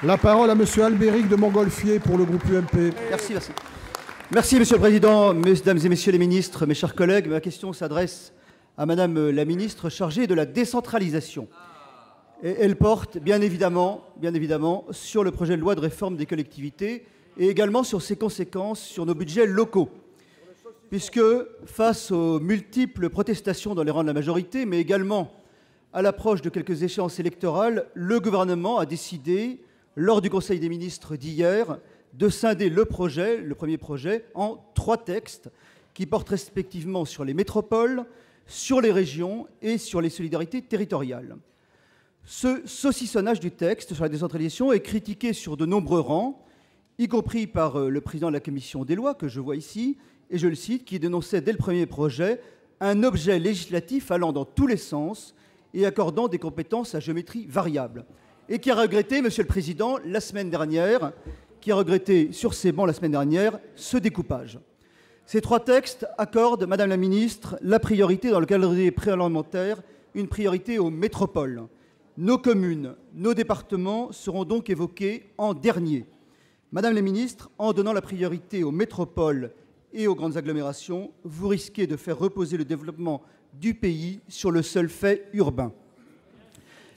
La parole à Monsieur Albéric de Montgolfier pour le groupe UMP. Merci, merci. Merci, Monsieur le Président, Mesdames et Messieurs les ministres, mes chers collègues. Ma question s'adresse à Madame la ministre chargée de la décentralisation. Et elle porte bien évidemment sur le projet de loi de réforme des collectivités et également sur ses conséquences sur nos budgets locaux. Puisque face aux multiples protestations dans les rangs de la majorité, mais également à l'approche de quelques échéances électorales, le gouvernement a décidé, lors du Conseil des ministres d'hier, de scinder le premier projet, en 3 textes qui portent respectivement sur les métropoles, sur les régions et sur les solidarités territoriales. Ce saucissonnage du texte sur la décentralisation est critiqué sur de nombreux rangs, y compris par le président de la commission des lois, que je vois ici, et je le cite, qui dénonçait dès le premier projet un objet législatif allant dans tous les sens et accordant des compétences à géométrie variable. Et qui a regretté, Monsieur le Président, sur ces bancs la semaine dernière, ce découpage. Ces 3 textes accordent, Madame la Ministre, la priorité dans le calendrier parlementaire, une priorité aux métropoles. Nos communes, nos départements seront donc évoqués en dernier. Madame la Ministre, en donnant la priorité aux métropoles et aux grandes agglomérations, vous risquez de faire reposer le développement du pays sur le seul fait urbain.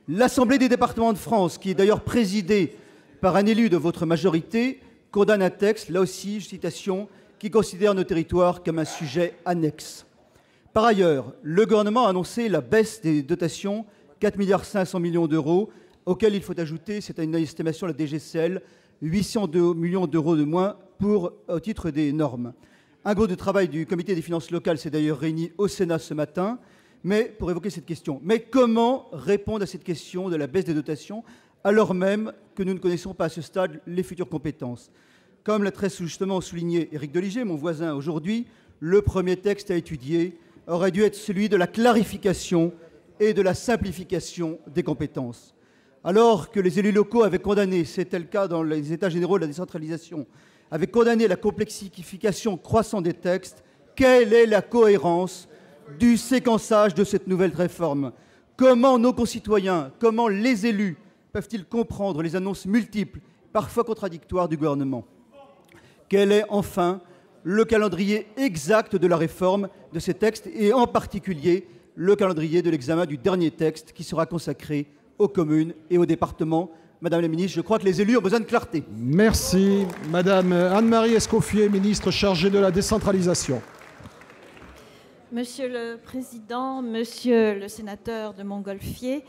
L'Assemblée des départements de France, qui est d'ailleurs présidée par un élu de votre majorité, condamne un texte, là aussi, citation, qui considère nos territoires comme un sujet annexe. Par ailleurs, le gouvernement a annoncé la baisse des dotations, 4,5 milliards d'euros, auxquels il faut ajouter, c'est une estimation de la DGCL, 802 millions d'euros de moins au titre des normes. Un groupe de travail du comité des finances locales s'est d'ailleurs réuni au Sénat ce matin pour évoquer cette question. Mais comment répondre à cette question de la baisse des dotations alors même que nous ne connaissons pas à ce stade les futures compétences? Comme l'a très justement souligné Éric Doligé, mon voisin aujourd'hui, le premier texte à étudier aurait dû être celui de la clarification et de la simplification des compétences. Alors que les élus locaux avaient condamné, c'était le cas dans les États généraux de la décentralisation, avaient condamné la complexification croissante des textes, quelle est la cohérence du séquençage de cette nouvelle réforme? Comment nos concitoyens, comment les élus peuvent-ils comprendre les annonces multiples, parfois contradictoires du gouvernement? Quel est enfin le calendrier exact de la réforme de ces textes et en particulier le calendrier de l'examen du dernier texte qui sera consacré aux communes et aux départements? Madame la ministre, je crois que les élus ont besoin de clarté. Merci. Madame Anne-Marie Escoffier, ministre chargée de la décentralisation. Monsieur le Président, Monsieur le sénateur de Montgolfier,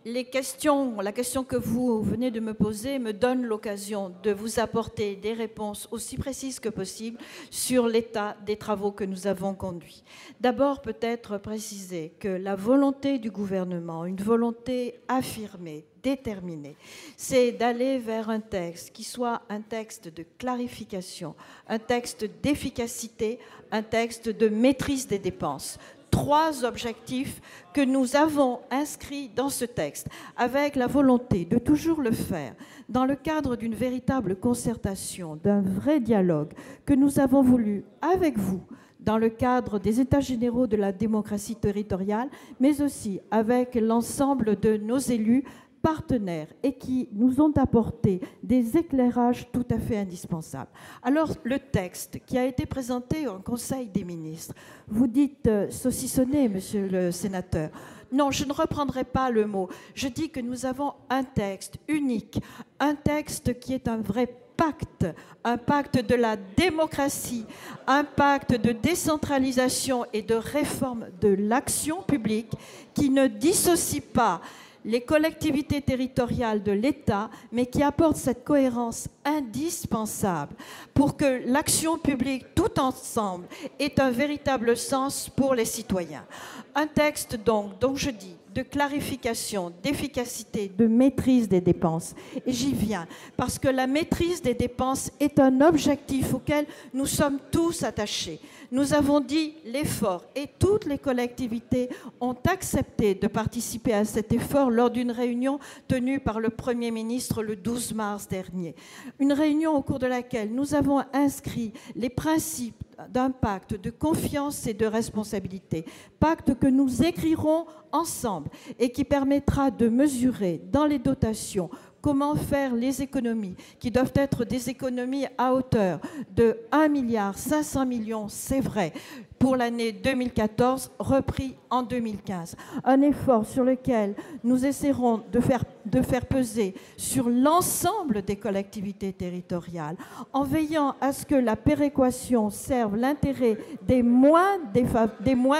la question que vous venez de me poser me donne l'occasion de vous apporter des réponses aussi précises que possible sur l'état des travaux que nous avons conduits. D'abord, peut-être préciser que la volonté du gouvernement, une volonté affirmée, déterminée, c'est d'aller vers un texte qui soit un texte de clarification, un texte d'efficacité, un texte de maîtrise des dépenses. 3 objectifs que nous avons inscrits dans ce texte, avec la volonté de toujours le faire dans le cadre d'une véritable concertation, d'un vrai dialogue que nous avons voulu avec vous, dans le cadre des États généraux de la démocratie territoriale, mais aussi avec l'ensemble de nos élus partenaires et qui nous ont apporté des éclairages tout à fait indispensables. Alors, le texte qui a été présenté au Conseil des ministres, vous dites saucissonné, monsieur le sénateur. Non, je ne reprendrai pas le mot. Je dis que nous avons un texte unique, un texte qui est un vrai pacte, un pacte de la démocratie, un pacte de décentralisation et de réforme de l'action publique qui ne dissocie pas les collectivités territoriales de l'État, mais qui apporte cette cohérence indispensable pour que l'action publique tout ensemble ait un véritable sens pour les citoyens. Un texte donc, dont je dis, de clarification, d'efficacité, de maîtrise des dépenses. Et j'y viens, parce que la maîtrise des dépenses est un objectif auquel nous sommes tous attachés. Nous avons dit l'effort et toutes les collectivités ont accepté de participer à cet effort lors d'une réunion tenue par le Premier ministre le 12 mars dernier. Une réunion au cours de laquelle nous avons inscrit les principes d'un pacte de confiance et de responsabilité, pacte que nous écrirons ensemble et qui permettra de mesurer dans les dotations comment faire les économies, qui doivent être des économies à hauteur de 1,5 milliard, c'est vrai, pour l'année 2014, repris en 2015. Un effort sur lequel nous essaierons de faire peser sur l'ensemble des collectivités territoriales, en veillant à ce que la péréquation serve l'intérêt des moins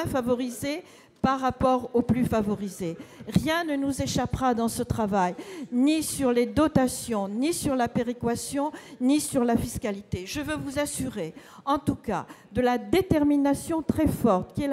favorisés par rapport aux plus favorisés. Rien ne nous échappera dans ce travail, ni sur les dotations, ni sur la péréquation, ni sur la fiscalité. Je veux vous assurer, en tout cas, de la détermination très forte qui est la